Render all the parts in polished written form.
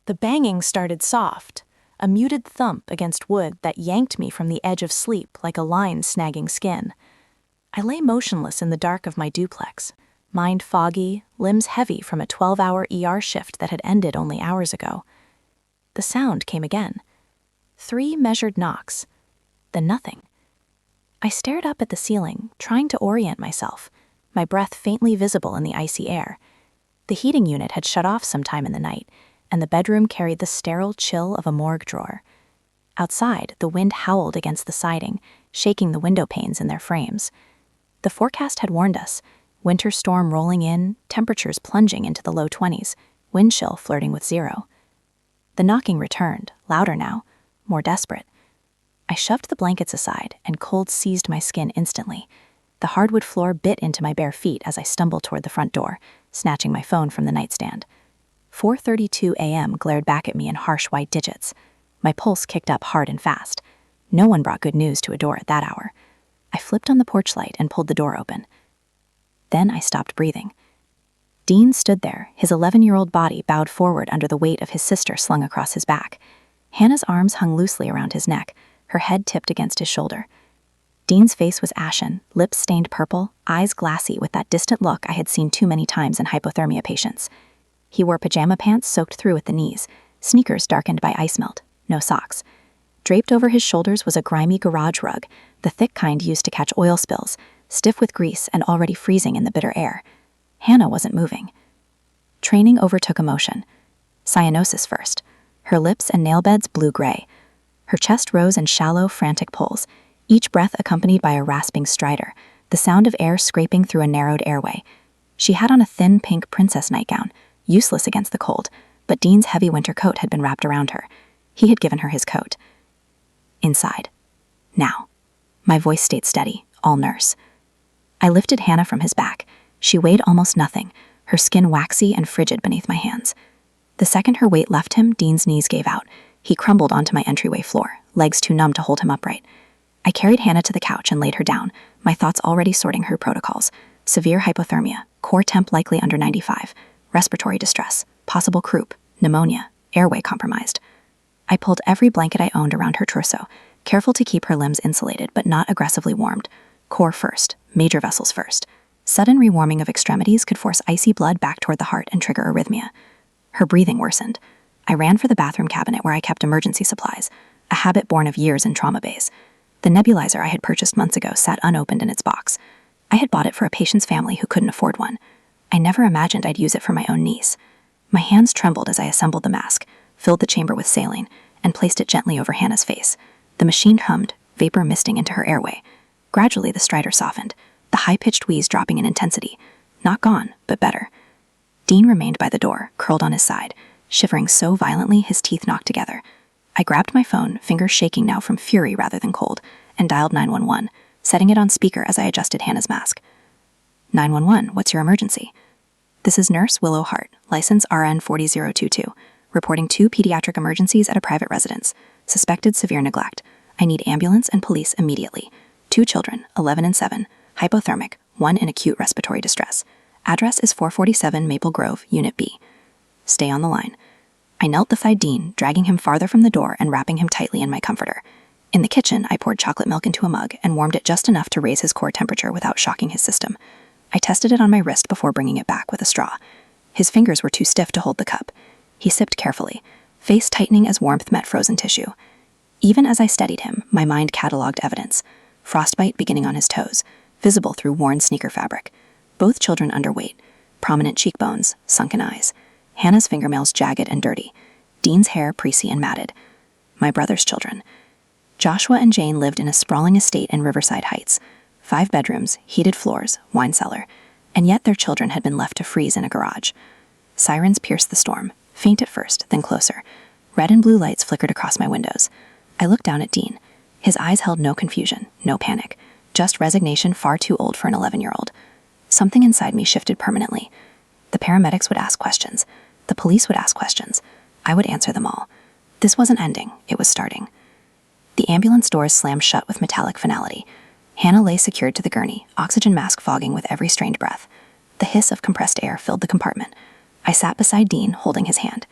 The banging started soft, a muted thump against wood that yanked me from the edge of sleep like a line snagging skin. I lay motionless in the dark of my duplex, mind foggy, limbs heavy from a 12-hour ER shift that had ended only hours ago. The sound came again. 3 measured knocks, then nothing. I stared up at the ceiling, trying to orient myself, my breath faintly visible in the icy air. The heating unit had shut off sometime in the night, and the bedroom carried the sterile chill of a morgue drawer. Outside, the wind howled against the siding, shaking the window panes in their frames. The forecast had warned us: winter storm rolling in, temperatures plunging into the low 20s, wind chill flirting with 0. The knocking returned, louder now, more desperate. I shoved the blankets aside, and cold seized my skin instantly. The hardwood floor bit into my bare feet as I stumbled toward the front door, snatching my phone from the nightstand. 4:32 a.m. glared back at me in harsh white digits. My pulse kicked up hard and fast. No one brought good news to a door at that hour. I flipped on the porch light and pulled the door open. Then I stopped breathing. Dean stood there, his 11-year-old body bowed forward under the weight of his sister slung across his back. Hannah's arms hung loosely around his neck, her head tipped against his shoulder. Dean's face was ashen, lips stained purple, eyes glassy with that distant look I had seen too many times in hypothermia patients. He wore pajama pants soaked through at the knees, sneakers darkened by ice melt, no socks. Draped over his shoulders was a grimy garage rug, the thick kind used to catch oil spills, stiff with grease and already freezing in the bitter air. Hannah wasn't moving. Training overtook emotion. Cyanosis first. Her lips and nail beds blue-gray. Her chest rose in shallow, frantic pulls, each breath accompanied by a rasping stridor, the sound of air scraping through a narrowed airway. She had on a thin pink princess nightgown, useless against the cold, but Dean's heavy winter coat had been wrapped around her. He had given her his coat. Inside. Now. My voice stayed steady, all nurse. I lifted Hannah from his back. She weighed almost nothing, her skin waxy and frigid beneath my hands. The second her weight left him, Dean's knees gave out. He crumbled onto my entryway floor, legs too numb to hold him upright. I carried Hannah to the couch and laid her down, my thoughts already sorting her protocols. Severe hypothermia, core temp likely under 95, respiratory distress, possible croup, pneumonia, airway compromised. I pulled every blanket I owned around her torso, careful to keep her limbs insulated but not aggressively warmed. Core first, major vessels first. Sudden rewarming of extremities could force icy blood back toward the heart and trigger arrhythmia. Her breathing worsened. I ran for the bathroom cabinet where I kept emergency supplies, a habit born of years in trauma bays. The nebulizer I had purchased months ago sat unopened in its box. I had bought it for a patient's family who couldn't afford one. I never imagined I'd use it for my own niece. My hands trembled as I assembled the mask, filled the chamber with saline, and placed it gently over Hannah's face. The machine hummed, vapor misting into her airway. Gradually the stridor softened, the high-pitched wheeze dropping in intensity. Not gone, but better. Dean remained by the door, curled on his side, shivering so violently his teeth knocked together. I grabbed my phone, fingers shaking now from fury rather than cold, and dialed 911, setting it on speaker as I adjusted Hannah's mask. 911, what's your emergency? This is Nurse Willow Hart, license RN 40022, reporting 2 pediatric emergencies at a private residence. Suspected severe neglect. I need ambulance and police immediately. 2 children, 11 and 7, hypothermic, 1 in acute respiratory distress. Address is 447 Maple Grove, Unit B. Stay on the line. I knelt beside Dean, dragging him farther from the door and wrapping him tightly in my comforter. In the kitchen, I poured chocolate milk into a mug and warmed it just enough to raise his core temperature without shocking his system. I tested it on my wrist before bringing it back with a straw. His fingers were too stiff to hold the cup. He sipped carefully, face tightening as warmth met frozen tissue. Even as I steadied him, my mind cataloged evidence. Frostbite beginning on his toes, visible through worn sneaker fabric. Both children underweight, prominent cheekbones, sunken eyes. Hannah's fingernails jagged and dirty. Dean's hair precy and matted. My brother's children. Joshua and Jane lived in a sprawling estate in Riverside Heights. 5 bedrooms, heated floors, wine cellar. And yet their children had been left to freeze in a garage. Sirens pierced the storm, faint at first, then closer. Red and blue lights flickered across my windows. I looked down at Dean. His eyes held no confusion, no panic. Just resignation far too old for an 11-year-old. Something inside me shifted permanently. The paramedics would ask questions. The police would ask questions. I would answer them all. This wasn't ending, it was starting. The ambulance doors slammed shut with metallic finality. Hannah lay secured to the gurney, oxygen mask fogging with every strained breath. The hiss of compressed air filled the compartment. I sat beside Dean, holding his hand.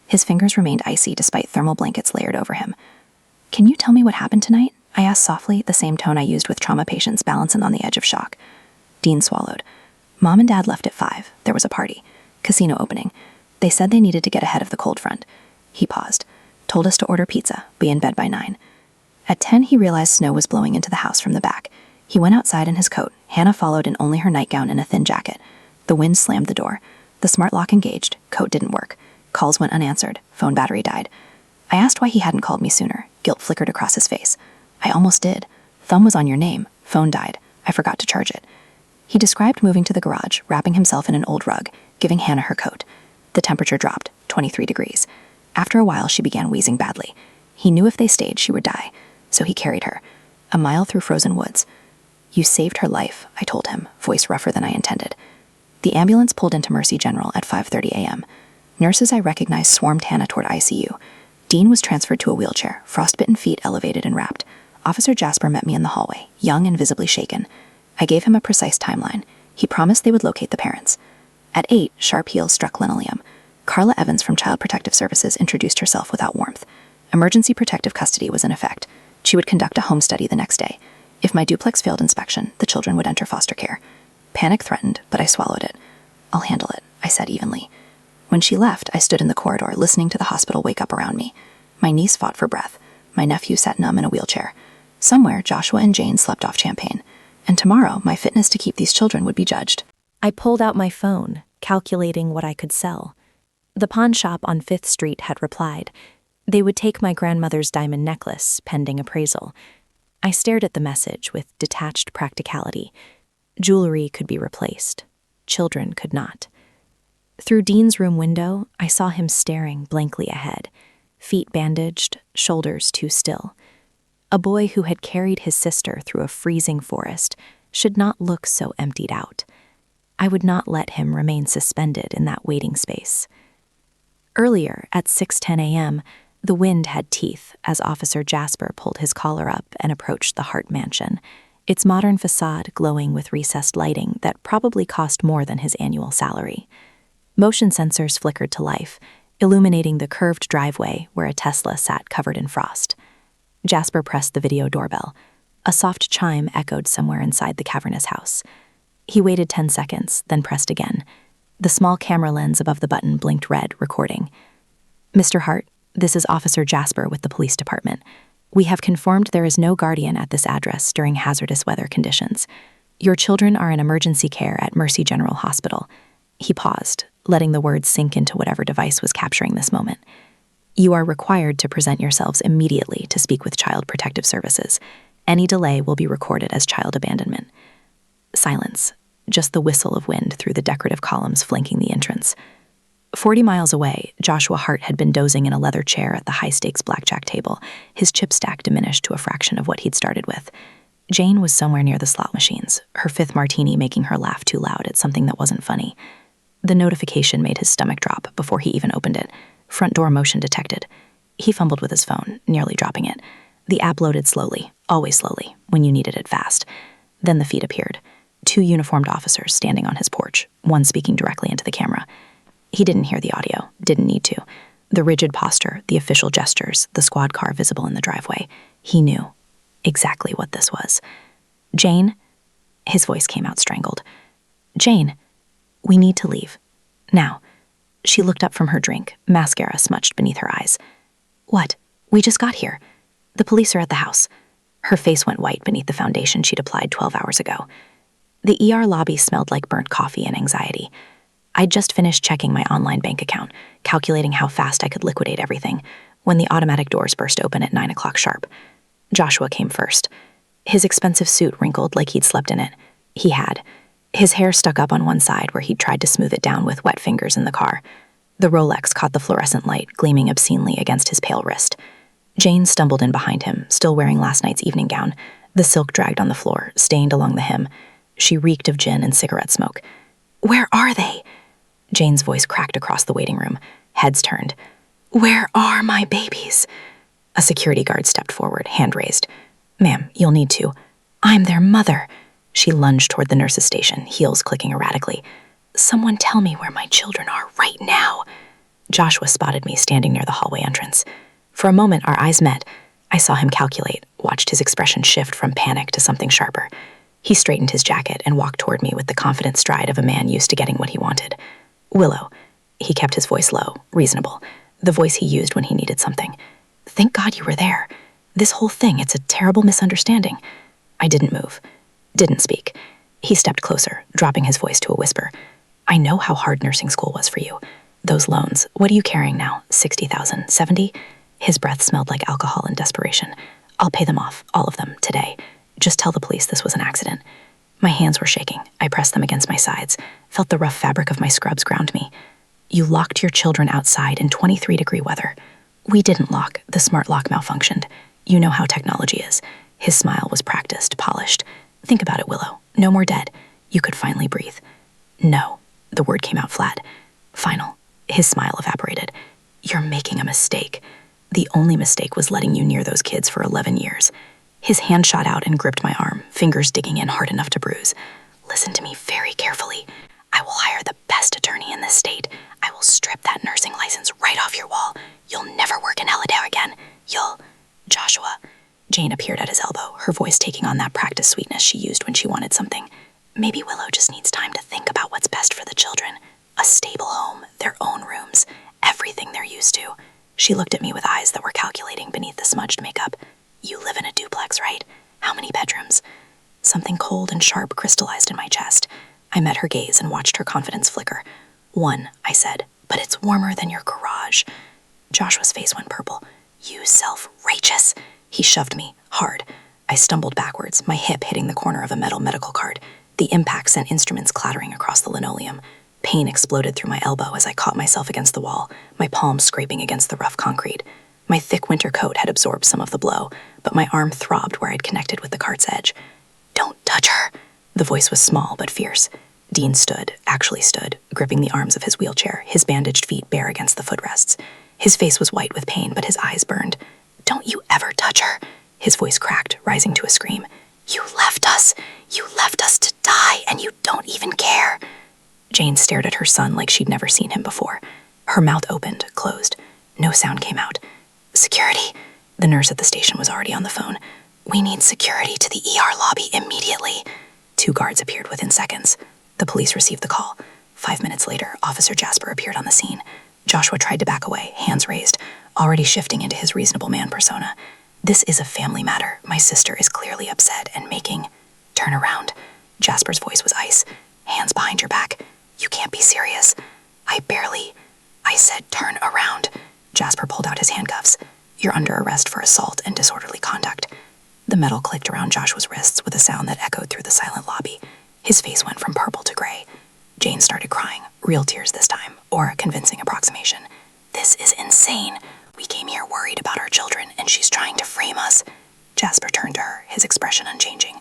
His fingers remained icy despite thermal blankets layered over him. "Can you tell me what happened tonight?" I asked softly, the same tone I used with trauma patients balancing on the edge of shock. Dean swallowed. "Mom and Dad left at 5. There was a party. Casino opening. They said they needed to get ahead of the cold front." He paused. "Told us to order pizza, be in bed by 9. At 10, he realized snow was blowing into the house from the back. He went outside in his coat. Hannah followed in only her nightgown and a thin jacket. The wind slammed the door. The smart lock engaged. Coat didn't work. Calls went unanswered. Phone battery died. I asked why he hadn't called me sooner. Guilt flickered across his face. "I almost did. Thumb was on your name. Phone died. I forgot to charge it." He described moving to the garage, wrapping himself in an old rug, giving Hannah her coat. The temperature dropped, 23 degrees. After a while, she began wheezing badly. He knew if they stayed, she would die, so he carried her. A mile through frozen woods. "You saved her life," I told him, voice rougher than I intended. The ambulance pulled into Mercy General at 5:30 a.m. Nurses I recognized swarmed Hannah toward ICU. Dean was transferred to a wheelchair, frostbitten feet elevated and wrapped. Officer Jasper met me in the hallway, young and visibly shaken. I gave him a precise timeline. He promised they would locate the parents. At 8, sharp heels struck linoleum. Carla Evans from Child Protective Services introduced herself without warmth. Emergency protective custody was in effect. She would conduct a home study the next day. If my duplex failed inspection, the children would enter foster care. Panic threatened, but I swallowed it. "I'll handle it," I said evenly. When she left, I stood in the corridor listening to the hospital wake up around me. My niece fought for breath. My nephew sat numb in a wheelchair. Somewhere, Joshua and Jane slept off champagne. And tomorrow, my fitness to keep these children would be judged. I pulled out my phone, calculating what I could sell. The pawn shop on 5th Street had replied. They would take my grandmother's diamond necklace, pending appraisal. I stared at the message with detached practicality. Jewelry could be replaced. Children could not. Through Dean's room window, I saw him staring blankly ahead, feet bandaged, shoulders too still. A boy who had carried his sister through a freezing forest should not look so emptied out. I would not let him remain suspended in that waiting space. Earlier, at 6:10 a.m., the wind had teeth as Officer Jasper pulled his collar up and approached the Hart Mansion, its modern facade glowing with recessed lighting that probably cost more than his annual salary. Motion sensors flickered to life, illuminating the curved driveway where a Tesla sat covered in frost. Jasper pressed the video doorbell. A soft chime echoed somewhere inside the cavernous house. He waited 10 seconds, then pressed again. The small camera lens above the button blinked red, recording. "Mr. Hart, this is Officer Jasper with the police department. We have confirmed there is no guardian at this address during hazardous weather conditions. Your children are in emergency care at Mercy General Hospital." He paused, letting the words sink into whatever device was capturing this moment. "You are required to present yourselves immediately to speak with Child Protective Services. Any delay will be recorded as child abandonment." Silence, just the whistle of wind through the decorative columns flanking the entrance. 40 miles away, Joshua Hart had been dozing in a leather chair at the high-stakes blackjack table, his chip stack diminished to a fraction of what he'd started with. Jane was somewhere near the slot machines, her 5th martini making her laugh too loud at something that wasn't funny. The notification made his stomach drop before he even opened it. Front door motion detected. He fumbled with his phone, nearly dropping it. The app loaded slowly, always slowly, when you needed it fast. Then the feed appeared. 2 uniformed officers standing on his porch, one speaking directly into the camera. He didn't hear the audio, didn't need to. The rigid posture, the official gestures, the squad car visible in the driveway. He knew exactly what this was. "Jane?" His voice came out strangled. "Jane, we need to leave. Now." She looked up from her drink, mascara smudged beneath her eyes. "What? We just got here. The police are at the house." Her face went white beneath the foundation she'd applied 12 hours ago. The ER lobby smelled like burnt coffee and anxiety. I'd just finished checking my online bank account, calculating how fast I could liquidate everything, when the automatic doors burst open at 9 o'clock sharp. Joshua came first. His expensive suit wrinkled like he'd slept in it. He had. His hair stuck up on one side where he'd tried to smooth it down with wet fingers in the car. The Rolex caught the fluorescent light, gleaming obscenely against his pale wrist. Jane stumbled in behind him, still wearing last night's evening gown. The silk dragged on the floor, stained along the hem. She reeked of gin and cigarette smoke. "Where are they?" Jane's voice cracked across the waiting room. Heads turned. "Where are my babies?" A security guard stepped forward, hand raised. "Ma'am, you'll need to." "I'm their mother." She lunged toward the nurse's station, heels clicking erratically. "Someone tell me where my children are right now." Joshua spotted me standing near the hallway entrance. For a moment, our eyes met. I saw him calculate, watched his expression shift from panic to something sharper. He straightened his jacket and walked toward me with the confident stride of a man used to getting what he wanted. Willow. He kept his voice low, reasonable, the voice he used when he needed something. Thank God you were there. This whole thing, it's a terrible misunderstanding. I didn't move, didn't speak. He stepped closer, dropping his voice to a whisper. I know how hard nursing school was for you. Those loans, what are you carrying now? 60,000, 70? His breath smelled like alcohol and desperation. I'll pay them off, all of them, today. Just tell the police this was an accident. My hands were shaking. I pressed them against my sides, felt the rough fabric of my scrubs ground me. You locked your children outside in 23-degree weather. We didn't lock. The smart lock malfunctioned. You know how technology is. His smile was practiced, polished. Think about it, Willow. No more dead. You could finally breathe. No. The word came out flat. Final. His smile evaporated. You're making a mistake. The only mistake was letting you near those kids for 11 years. His hand shot out and gripped my arm, fingers digging in hard enough to bruise. Listen to me very carefully. I will hire the best attorney in this state. I will strip that nursing license right off your wall. You'll never work in Elladale again. Joshua. Jane appeared at his elbow, her voice taking on that practiced sweetness she used when she wanted something. Maybe Willow just needs time to think about what's best for the children. A stable home, their own rooms, everything they're used to. She looked at me with eyes that were calculating beneath the smudged makeup. You live in a duplex, right? How many bedrooms? Something cold and sharp crystallized in my chest. I met her gaze and watched her confidence flicker. 1, I said, but it's warmer than your garage. Joshua's face went purple. You self-righteous. He shoved me, hard. I stumbled backwards, my hip hitting the corner of a metal medical cart. The impact sent instruments clattering across the linoleum. Pain exploded through my elbow as I caught myself against the wall, my palms scraping against the rough concrete. My thick winter coat had absorbed some of the blow, but my arm throbbed where I'd connected with the cart's edge. Don't touch her. The voice was small but fierce. Dean actually stood, gripping the arms of his wheelchair, his bandaged feet bare against the footrests. His face was white with pain, but his eyes burned. Don't you ever touch her. His voice cracked, rising to a scream. You left us. You left us to die, and you don't even care. Jane stared at her son like she'd never seen him before. Her mouth opened, closed. No sound came out. Security. The nurse at the station was already on the phone. We need security to the ER lobby immediately. 2 guards appeared within seconds. The police received the call. 5 minutes later, Officer Jasper appeared on the scene. Joshua tried to back away, hands raised, already shifting into his reasonable man persona. This is a family matter. My sister is clearly upset and making... Turn around. Jasper's voice was ice. Hands behind your back. You can't be serious. I said turn around. Jasper pulled out his handcuffs. You're under arrest for assault and disorderly conduct. The metal clicked around Joshua's wrists with a sound that echoed through the silent lobby. His face went from purple to gray. Jane started crying, real tears this time, or a convincing approximation. This is insane. We came here worried about our children, and she's trying to frame us. Jasper turned to her, his expression unchanging.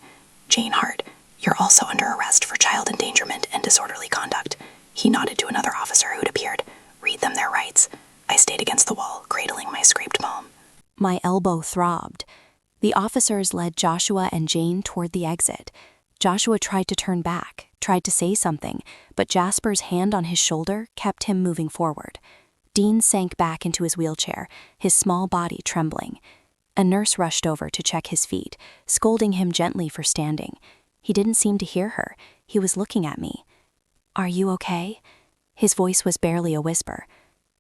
Jane Hart, you're also under arrest for child endangerment and disorderly conduct. He nodded to another officer who'd appeared. Read them their rights. I stayed against the wall, cradling my scraped palm. My elbow throbbed. The officers led Joshua and Jane toward the exit. Joshua tried to turn back, tried to say something, but Jasper's hand on his shoulder kept him moving forward. Dean sank back into his wheelchair, his small body trembling. A nurse rushed over to check his feet, scolding him gently for standing. He didn't seem to hear her. He was looking at me. Are you okay? His voice was barely a whisper.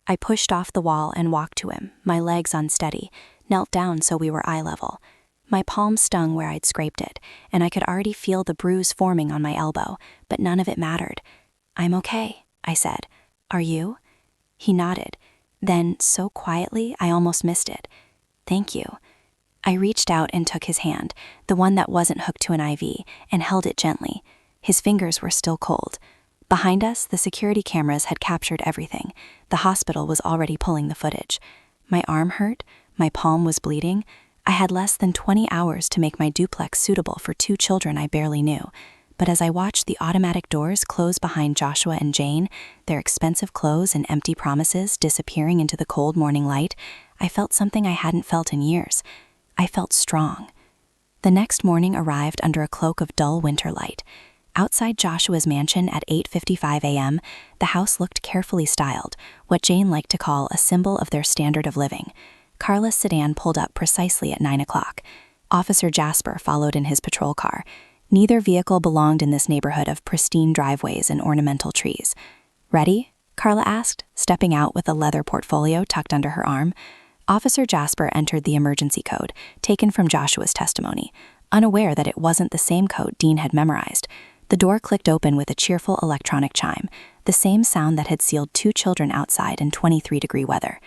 I pushed off the wall and walked to him, my legs unsteady, knelt down so we were eye level. My palm stung where I'd scraped it, and I could already feel the bruise forming on my elbow, but none of it mattered. I'm okay, I said. Are you? He nodded. Then, so quietly, I almost missed it. Thank you. I reached out and took his hand, the one that wasn't hooked to an IV, and held it gently. His fingers were still cold. Behind us, the security cameras had captured everything. The hospital was already pulling the footage. My arm hurt, my palm was bleeding. I had less than 20 hours to make my duplex suitable for 2 children I barely knew. But as I watched the automatic doors close behind Joshua and Jane, their expensive clothes and empty promises disappearing into the cold morning light, I felt something I hadn't felt in years. I felt strong. The next morning arrived under a cloak of dull winter light. Outside Joshua's mansion at 8:55 a.m., the house looked carefully styled, what Jane liked to call a symbol of their standard of living. Carla's sedan pulled up precisely at 9 o'clock. Officer Jasper followed in his patrol car. Neither vehicle belonged in this neighborhood of pristine driveways and ornamental trees. "Ready?" Carla asked, stepping out with a leather portfolio tucked under her arm. Officer Jasper entered the emergency code, taken from Joshua's testimony, unaware that it wasn't the same code Dean had memorized. The door clicked open with a cheerful electronic chime, the same sound that had sealed 2 children outside in 23-degree weather.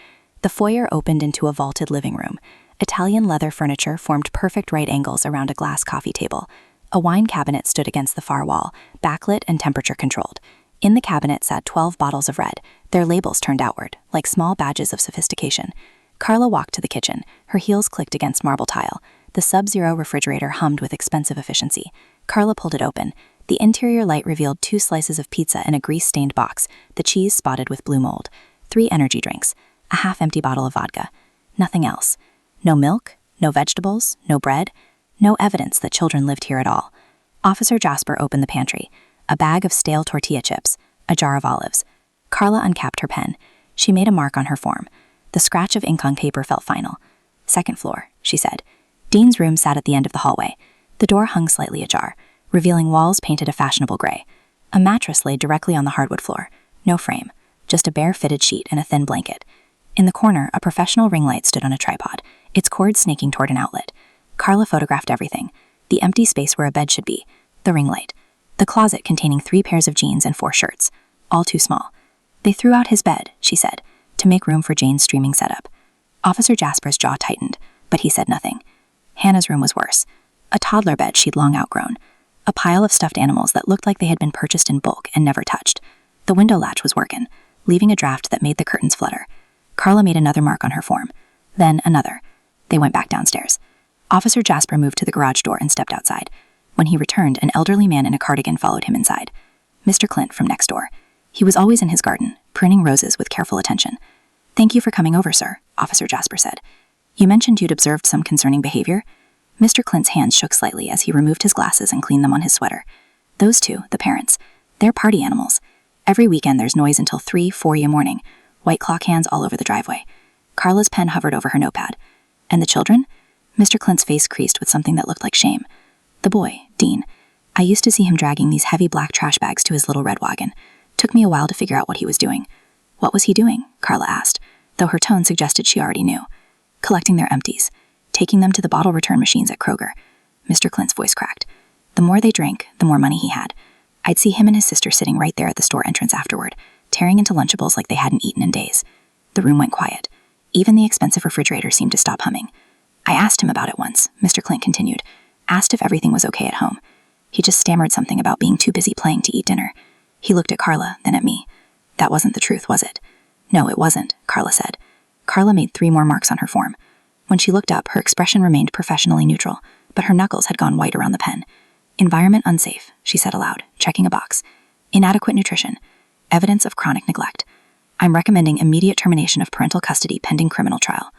The foyer opened into a vaulted living room. Italian leather furniture formed perfect right angles around a glass coffee table. A wine cabinet stood against the far wall, backlit and temperature-controlled. In the cabinet sat 12 bottles of red, their labels turned outward, like small badges of sophistication. Carla walked to the kitchen. Her heels clicked against marble tile. The Sub-Zero refrigerator hummed with expensive efficiency. Carla pulled it open. The interior light revealed 2 slices of pizza in a grease-stained box, the cheese spotted with blue mold, 3 energy drinks, a half-empty bottle of vodka. Nothing else. No milk, no vegetables, no bread, no evidence that children lived here at all. Officer Jasper opened the pantry. A bag of stale tortilla chips, a jar of olives. Carla uncapped her pen. She made a mark on her form. The scratch of ink on paper felt final. "Second floor," she said. Dean's room sat at the end of the hallway. The door hung slightly ajar, revealing walls painted a fashionable gray. A mattress laid directly on the hardwood floor. No frame, just a bare fitted sheet and a thin blanket. In the corner, a professional ring light stood on a tripod, its cord snaking toward an outlet. Carla photographed everything. The empty space where a bed should be, the ring light, the closet containing 3 pairs of jeans and 4 shirts, all too small. "They threw out his bed," she said, to make room for Jane's streaming setup. Officer Jasper's jaw tightened, but he said nothing. Hannah's room was worse. A toddler bed she'd long outgrown. A pile of stuffed animals that looked like they had been purchased in bulk and never touched. The window latch was working, leaving a draft that made the curtains flutter. Carla made another mark on her form. Then another. They went back downstairs. Officer Jasper moved to the garage door and stepped outside. When he returned, an elderly man in a cardigan followed him inside. Mr. Clint from next door. He was always in his garden, pruning roses with careful attention. "Thank you for coming over, sir," Officer Jasper said. "You mentioned you'd observed some concerning behavior." Mr. Clint's hands shook slightly as he removed his glasses and cleaned them on his sweater. "Those 2, the parents, they're party animals. Every weekend there's noise until 3, 4 a.m. morning, white clock hands all over the driveway." Carla's pen hovered over her notepad. "And the children?" Mr. Clint's face creased with something that looked like shame. "The boy, Dean. I used to see him dragging these heavy black trash bags to his little red wagon. Took me a while to figure out what he was doing." "What was he doing?" Carla asked, though her tone suggested she already knew. "Collecting their empties, taking them to the bottle return machines at Kroger." Mr. Clint's voice cracked. "The more they drank, the more money he had. I'd see him and his sister sitting right there at the store entrance afterward, tearing into Lunchables like they hadn't eaten in days." The room went quiet. Even the expensive refrigerator seemed to stop humming. "I asked him about it once," Mr. Clint continued. "Asked if everything was okay at home. He just stammered something about being too busy playing to eat dinner." He looked at Carla, then at me. "That wasn't the truth, was it?" "No, it wasn't," Carla said. Carla made 3 more marks on her form. When she looked up, her expression remained professionally neutral, but her knuckles had gone white around the pen. "Environment unsafe," she said aloud, checking a box. "Inadequate nutrition. Evidence of chronic neglect. I'm recommending immediate termination of parental custody pending criminal trial."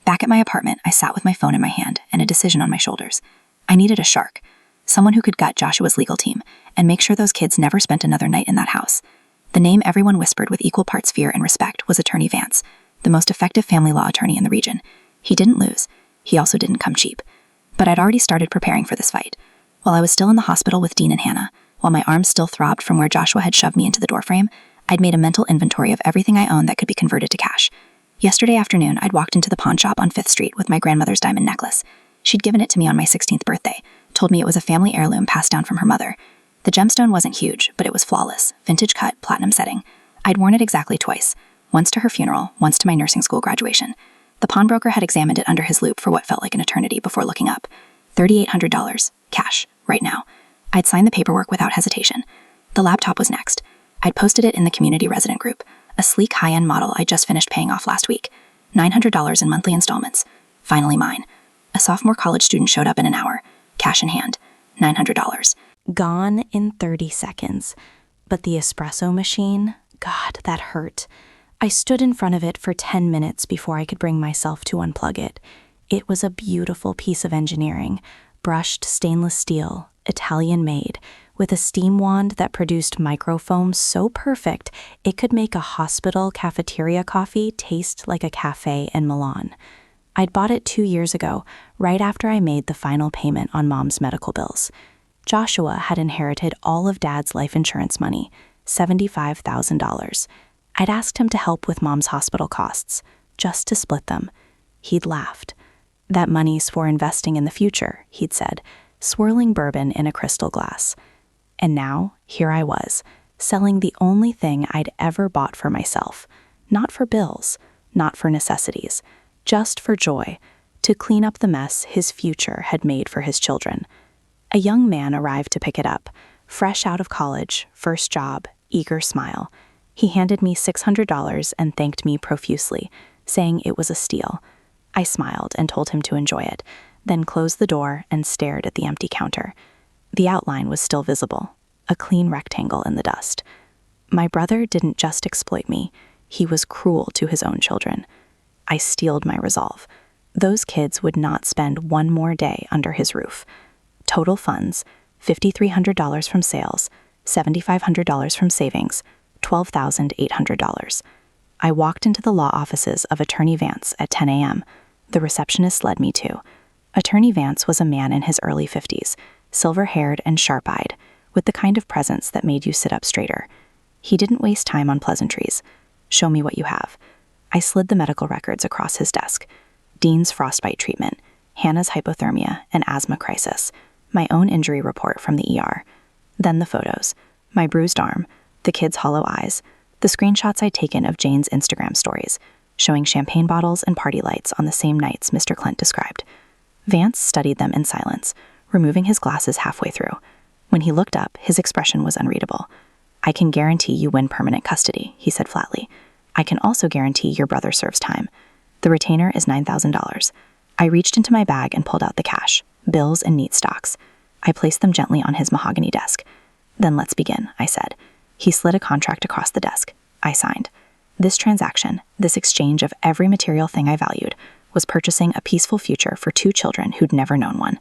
Back at my apartment, I sat with my phone in my hand and a decision on my shoulders. I needed a shark, someone who could gut Joshua's legal team and make sure those kids never spent another night in that house. The name everyone whispered with equal parts fear and respect was Attorney Vance, the most effective family law attorney in the region. He didn't lose. He also didn't come cheap. But I'd already started preparing for this fight. While I was still in the hospital with Dean and Hannah, while my arms still throbbed from where Joshua had shoved me into the doorframe, I'd made a mental inventory of everything I owned that could be converted to cash. Yesterday afternoon, I'd walked into the pawn shop on 5th Street with my grandmother's diamond necklace. She'd given it to me on my 16th birthday, told me it was a family heirloom passed down from her mother. The gemstone wasn't huge, but it was flawless, vintage cut, platinum setting. I'd worn it exactly twice, once to her funeral, once to my nursing school graduation. The pawnbroker had examined it under his loupe for what felt like an eternity before looking up. $3,800, cash, right now. I'd signed the paperwork without hesitation. The laptop was next. I'd posted it in the community resident group, a sleek high-end model I just finished paying off last week. $900 in monthly installments. Finally mine. A sophomore college student showed up in an hour, cash in hand, $900. Gone in 30 seconds. But the espresso machine, God, that hurt. I stood in front of it for 10 minutes before I could bring myself to unplug it. It was a beautiful piece of engineering, brushed stainless steel, Italian made, with a steam wand that produced microfoam so perfect it could make a hospital cafeteria coffee taste like a cafe in Milan. I'd bought it 2 years ago, right after I made the final payment on Mom's medical bills. Joshua had inherited all of Dad's life insurance money, $75,000. I'd asked him to help with Mom's hospital costs, just to split them. He'd laughed. "That money's for investing in the future," he'd said, swirling bourbon in a crystal glass. And now, here I was, selling the only thing I'd ever bought for myself. Not for bills, not for necessities, just for joy, to clean up the mess his future had made for his children. A young man arrived to pick it up, fresh out of college, first job, eager smile. He handed me $600 and thanked me profusely, saying it was a steal. I smiled and told him to enjoy it, then closed the door and stared at the empty counter. The outline was still visible, a clean rectangle in the dust. My brother didn't just exploit me, he was cruel to his own children. I steeled my resolve. Those kids would not spend one more day under his roof. Total funds, $5,300 from sales, $7,500 from savings, $12,800. I walked into the law offices of Attorney Vance at 10 a.m. The receptionist led me to. Attorney Vance was a man in his early 50s, silver-haired and sharp-eyed, with the kind of presence that made you sit up straighter. He didn't waste time on pleasantries. "Show me what you have." I slid the medical records across his desk. Dean's frostbite treatment, Hannah's hypothermia and asthma crisis, my own injury report from the ER. Then the photos, my bruised arm, the kid's hollow eyes, the screenshots I'd taken of Jane's Instagram stories, showing champagne bottles and party lights on the same nights Mr. Clint described. Vance studied them in silence, removing his glasses halfway through. When he looked up, his expression was unreadable. "I can guarantee you win permanent custody," he said flatly. "I can also guarantee your brother serves time. The retainer is $9,000. I reached into my bag and pulled out the cash, bills and neat stocks. I placed them gently on his mahogany desk. "Then let's begin," I said. He slid a contract across the desk. I signed. This transaction, this exchange of every material thing I valued, was purchasing a peaceful future for 2 children who'd never known one.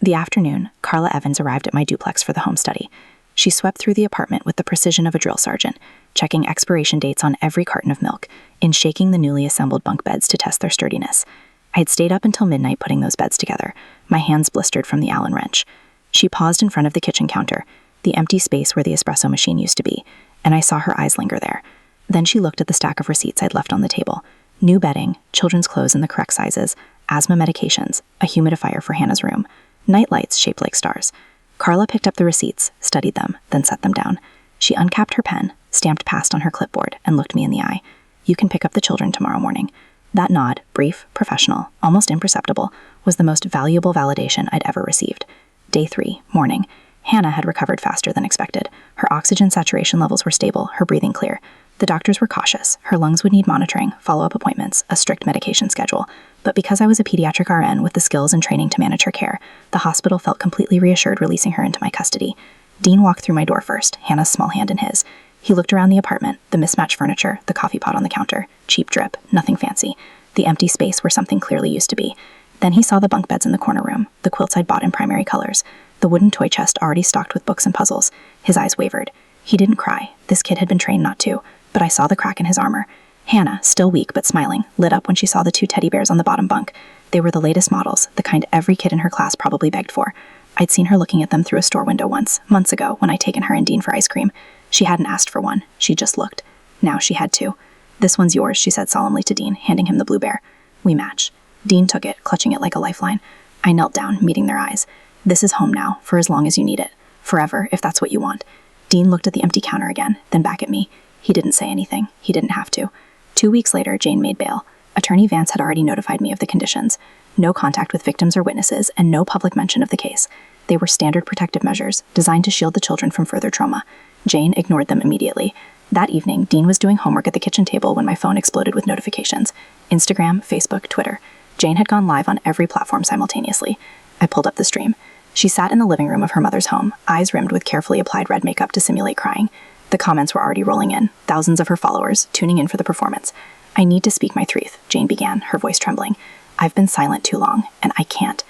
The afternoon, Carla Evans arrived at my duplex for the home study. She swept through the apartment with the precision of a drill sergeant, checking expiration dates on every carton of milk, and shaking the newly assembled bunk beds to test their sturdiness. I had stayed up until midnight putting those beds together, my hands blistered from the Allen wrench. She paused in front of the kitchen counter, the empty space where the espresso machine used to be, and I saw her eyes linger there. Then she looked at the stack of receipts I'd left on the table. New bedding, children's clothes in the correct sizes, asthma medications, a humidifier for Hannah's room, night lights shaped like stars. Carla picked up the receipts, studied them, then set them down. She uncapped her pen, stamped past on her clipboard, and looked me in the eye. "You can pick up the children tomorrow morning." That nod, brief, professional, almost imperceptible, was the most valuable validation I'd ever received. Day 3, morning. Hannah had recovered faster than expected. Her oxygen saturation levels were stable, her breathing clear. The doctors were cautious. Her lungs would need monitoring, follow-up appointments, a strict medication schedule. But because I was a pediatric RN with the skills and training to manage her care, the hospital felt completely reassured releasing her into my custody. Dean walked through my door first, Hannah's small hand in his. He looked around the apartment, the mismatched furniture, the coffee pot on the counter. Cheap drip, nothing fancy. The empty space where something clearly used to be. Then he saw the bunk beds in the corner room, the quilts I'd bought in primary colors, the wooden toy chest already stocked with books and puzzles. His eyes wavered. He didn't cry. This kid had been trained not to, but I saw the crack in his armor. Hannah, still weak but smiling, lit up when she saw the 2 teddy bears on the bottom bunk. They were the latest models, the kind every kid in her class probably begged for. I'd seen her looking at them through a store window once, months ago, when I'd taken her and Dean for ice cream. She hadn't asked for one. She just looked. Now she had 2. "This one's yours," she said solemnly to Dean, handing him the blue bear. We match. Dean took it, clutching it like a lifeline. I knelt down, meeting their eyes. "This is home now, for as long as you need it. Forever, if that's what you want." Dean looked at the empty counter again, then back at me. He didn't say anything. He didn't have to. 2 weeks later, Jane made bail. Attorney Vance had already notified me of the conditions. No contact with victims or witnesses, and no public mention of the case. They were standard protective measures, designed to shield the children from further trauma. Jane ignored them immediately. That evening, Dean was doing homework at the kitchen table when my phone exploded with notifications. Instagram, Facebook, Twitter. Jane had gone live on every platform simultaneously. I pulled up the stream. She sat in the living room of her mother's home, eyes rimmed with carefully applied red makeup to simulate crying. The comments were already rolling in, thousands of her followers, tuning in for the performance. "I need to speak my truth," Jane began, her voice trembling. "I've been silent too long, and I can't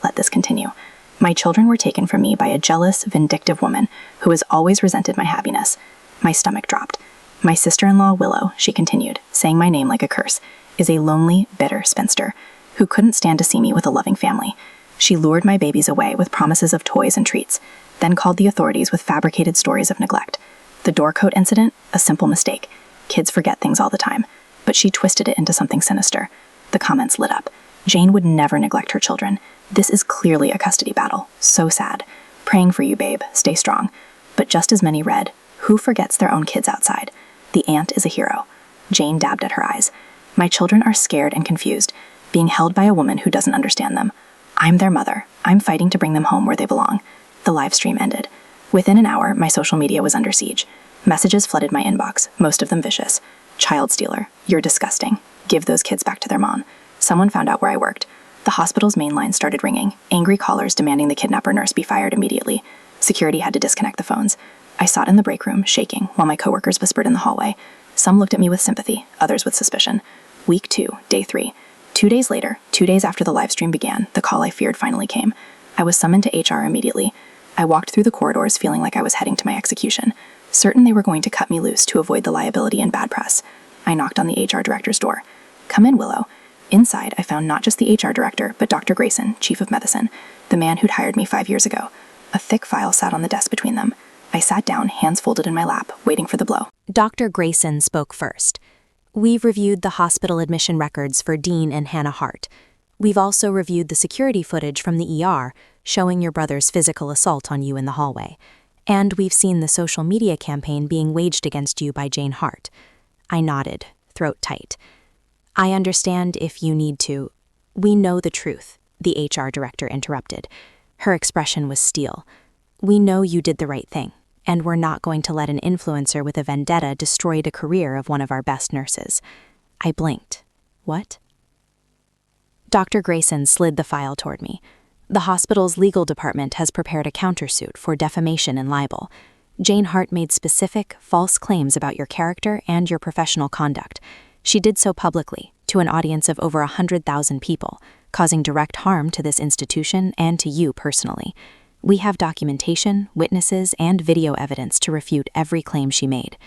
let this continue. My children were taken from me by a jealous, vindictive woman who has always resented my happiness. My stomach dropped. My sister-in-law, Willow, she continued, saying my name like a curse, is a lonely, bitter spinster who couldn't stand to see me with a loving family. She lured my babies away with promises of toys and treats, then called the authorities with fabricated stories of neglect. The door coat incident? A simple mistake. Kids forget things all the time. But she twisted it into something sinister. The comments lit up. Jane would never neglect her children. This is clearly a custody battle. So sad. Praying for you, babe. Stay strong. But just as many read, who forgets their own kids outside? The aunt is a hero. Jane dabbed at her eyes. My children are scared and confused, being held by a woman who doesn't understand them. I'm their mother. I'm fighting to bring them home where they belong. The live stream ended. Within an hour, my social media was under siege. Messages flooded my inbox, most of them vicious. Child stealer. You're disgusting. Give those kids back to their mom. Someone found out where I worked. The hospital's main line started ringing, angry callers demanding the kidnapper nurse be fired immediately. Security had to disconnect the phones. I sat in the break room, shaking, while my coworkers whispered in the hallway. Some looked at me with sympathy, others with suspicion. Week 2, day 3. 2 days later, 2 days after the live stream began, the call I feared finally came. I was summoned to HR immediately. I walked through the corridors feeling like I was heading to my execution, certain they were going to cut me loose to avoid the liability and bad press. I knocked on the HR director's door. Come in, Willow. Inside, I found not just the HR director, but Dr. Grayson, chief of medicine, the man who'd hired me 5 years ago. A thick file sat on the desk between them. I sat down, hands folded in my lap, waiting for the blow. Dr. Grayson spoke first. We've reviewed the hospital admission records for Dean and Hannah Hart. We've also reviewed the security footage from the ER, showing your brother's physical assault on you in the hallway. And we've seen the social media campaign being waged against you by Jane Hart. I nodded, throat tight. I understand if you need to. We know the truth, the HR director interrupted. Her expression was steel. We know you did the right thing, and we're not going to let an influencer with a vendetta destroy the career of one of our best nurses. I blinked. What? Dr. Grayson slid the file toward me. The hospital's legal department has prepared a countersuit for defamation and libel. Jane Hart made specific, false claims about your character and your professional conduct. She did so publicly, to an audience of over 100,000 people, causing direct harm to this institution and to you personally. We have documentation, witnesses, and video evidence to refute every claim she made.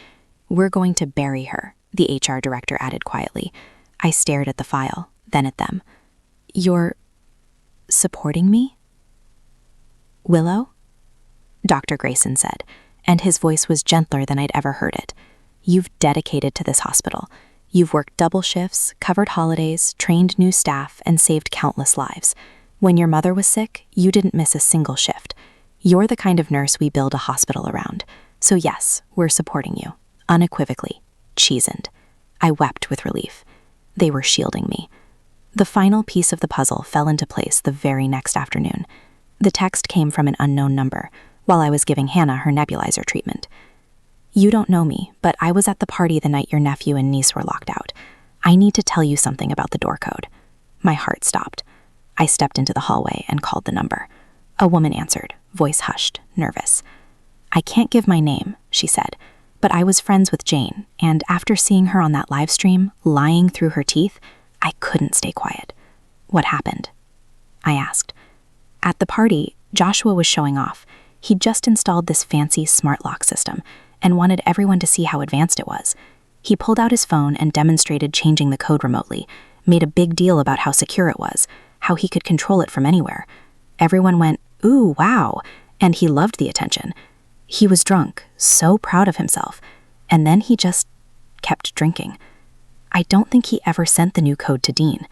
We're going to bury her, the HR director added quietly. I stared at the file, then at them. You're supporting me? Willow? Dr. Grayson said, and his voice was gentler than I'd ever heard it. You've dedicated to this hospital. You've worked double shifts, covered holidays, trained new staff, and saved countless lives. When your mother was sick, you didn't miss a single shift. You're the kind of nurse we build a hospital around. So yes, we're supporting you. Unequivocally. Cheesened. I wept with relief. They were shielding me. The final piece of the puzzle fell into place the very next afternoon. The text came from an unknown number, while I was giving Hannah her nebulizer treatment. You don't know me, but I was at the party the night your nephew and niece were locked out. I need to tell you something about the door code. My heart stopped. I stepped into the hallway and called the number. A woman answered, voice hushed, nervous. I can't give my name, she said, but I was friends with Jane, and after seeing her on that live stream, lying through her teeth, I couldn't stay quiet. What happened? I asked. At the party, Joshua was showing off. He'd just installed this fancy smart lock system and wanted everyone to see how advanced it was. He pulled out his phone and demonstrated changing the code remotely, made a big deal about how secure it was, how he could control it from anywhere. Everyone went, ooh, wow, and he loved the attention. He was drunk, so proud of himself, and then he just kept drinking. I don't think he ever sent the new code to Dean.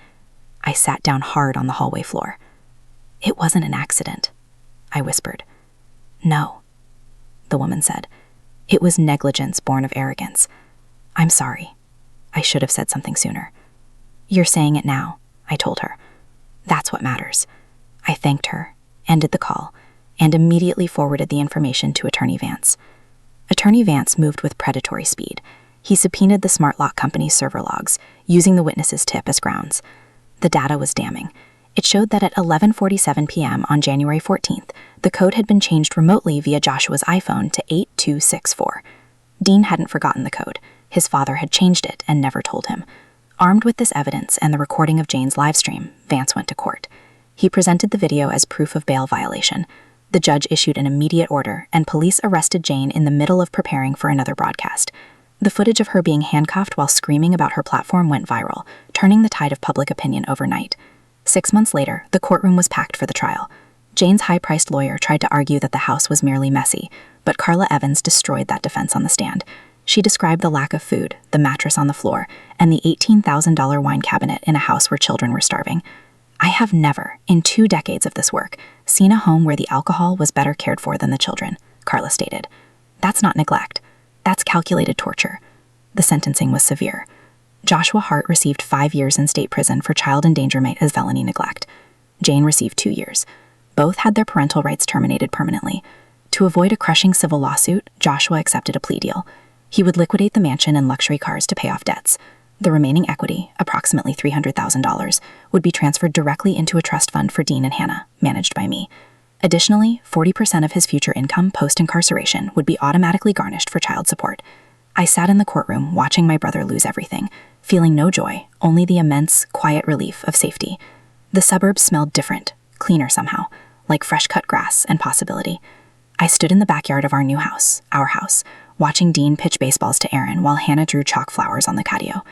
I sat down hard on the hallway floor. It wasn't an accident, I whispered. No, the woman said. It was negligence born of arrogance. I'm sorry. I should have said something sooner. You're saying it now, I told her. That's what matters. I thanked her, ended the call, and immediately forwarded the information to Attorney Vance. Attorney Vance moved with predatory speed. He subpoenaed the smart lock company's server logs, using the witness's tip as grounds. The data was damning. It showed that at 11:47 p.m. on January 14th, the code had been changed remotely via Joshua's iPhone to 8264. Dean hadn't forgotten the code. His father had changed it and never told him. Armed with this evidence and the recording of Jane's livestream, Vance went to court. He presented the video as proof of bail violation. The judge issued an immediate order, and police arrested Jane in the middle of preparing for another broadcast. The footage of her being handcuffed while screaming about her platform went viral, turning the tide of public opinion overnight. 6 months later, the courtroom was packed for the trial. Jane's high-priced lawyer tried to argue that the house was merely messy, but Carla Evans destroyed that defense on the stand. She described the lack of food, the mattress on the floor, and the $18,000 wine cabinet in a house where children were starving. I have never, in 2 decades of this work, seen a home where the alcohol was better cared for than the children, Carla stated. That's not neglect. That's calculated torture. The sentencing was severe. Joshua Hart received 5 years in state prison for child endangerment as felony neglect. Jane received 2 years. Both had their parental rights terminated permanently. To avoid a crushing civil lawsuit, Joshua accepted a plea deal. He would liquidate the mansion and luxury cars to pay off debts. The remaining equity, approximately $300,000, would be transferred directly into a trust fund for Dean and Hannah, managed by me. Additionally, 40% of his future income post-incarceration would be automatically garnished for child support. I sat in the courtroom watching my brother lose everything, feeling no joy, only the immense, quiet relief of safety. The suburbs smelled different, cleaner somehow, like fresh-cut grass and possibility. I stood in the backyard of our new house, our house, watching Dean pitch baseballs to Aaron while Hannah drew chalk flowers on the patio.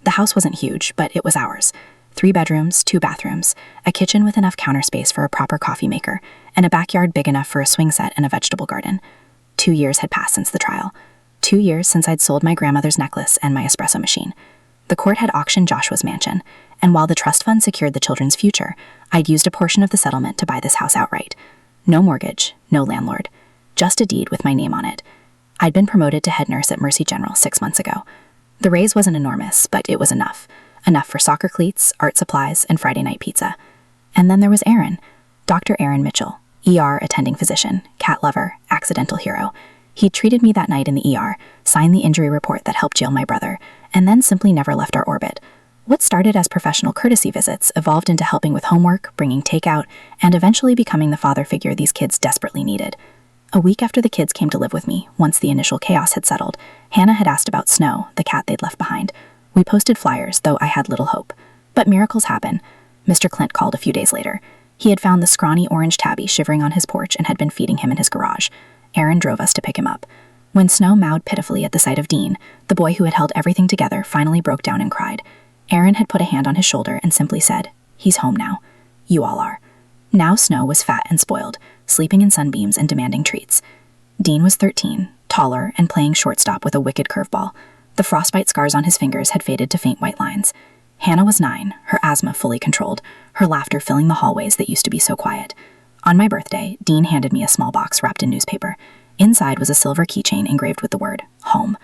The house wasn't huge, but it was ours. 3 bedrooms, 2 bathrooms, a kitchen with enough counter space for a proper coffee maker, and a backyard big enough for a swing set and a vegetable garden. 2 years had passed since the trial. 2 years since I'd sold my grandmother's necklace and my espresso machine. The court had auctioned Joshua's mansion, and while the trust fund secured the children's future, I'd used a portion of the settlement to buy this house outright. No mortgage, no landlord. Just a deed with my name on it. I'd been promoted to head nurse at Mercy General 6 months ago. The raise wasn't enormous, but it was enough. Enough for soccer cleats, art supplies, and Friday night pizza. And then there was Aaron. Dr. Aaron Mitchell, ER attending physician, cat lover, accidental hero. He'd treated me that night in the ER, signed the injury report that helped jail my brother, and then simply never left our orbit. What started as professional courtesy visits evolved into helping with homework, bringing takeout, and eventually becoming the father figure these kids desperately needed. A week after the kids came to live with me, once the initial chaos had settled, Hannah had asked about Snow, the cat they'd left behind. We posted flyers, though I had little hope. But miracles happen. Mr. Clint called a few days later. He had found the scrawny orange tabby shivering on his porch and had been feeding him in his garage. Aaron drove us to pick him up. When Snow mowed pitifully at the sight of Dean, the boy who had held everything together finally broke down and cried. Aaron had put a hand on his shoulder and simply said, "He's home now. You all are." Now Snow was fat and spoiled, sleeping in sunbeams and demanding treats. Dean was 13, taller, and playing shortstop with a wicked curveball. The frostbite scars on his fingers had faded to faint white lines. Hannah was 9, her asthma fully controlled, her laughter filling the hallways that used to be so quiet. On my birthday, Dean handed me a small box wrapped in newspaper. Inside was a silver keychain engraved with the word, home.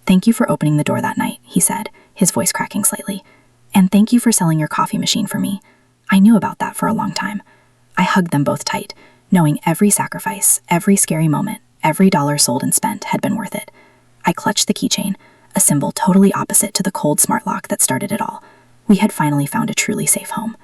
"Thank you for opening the door that night," he said, his voice cracking slightly. "And thank you for selling your coffee machine for me. I knew about that for a long time." I hugged them both tight, knowing every sacrifice, every scary moment, every dollar sold and spent had been worth it. I clutched the keychain, a symbol totally opposite to the cold smart lock that started it all. We had finally found a truly safe home.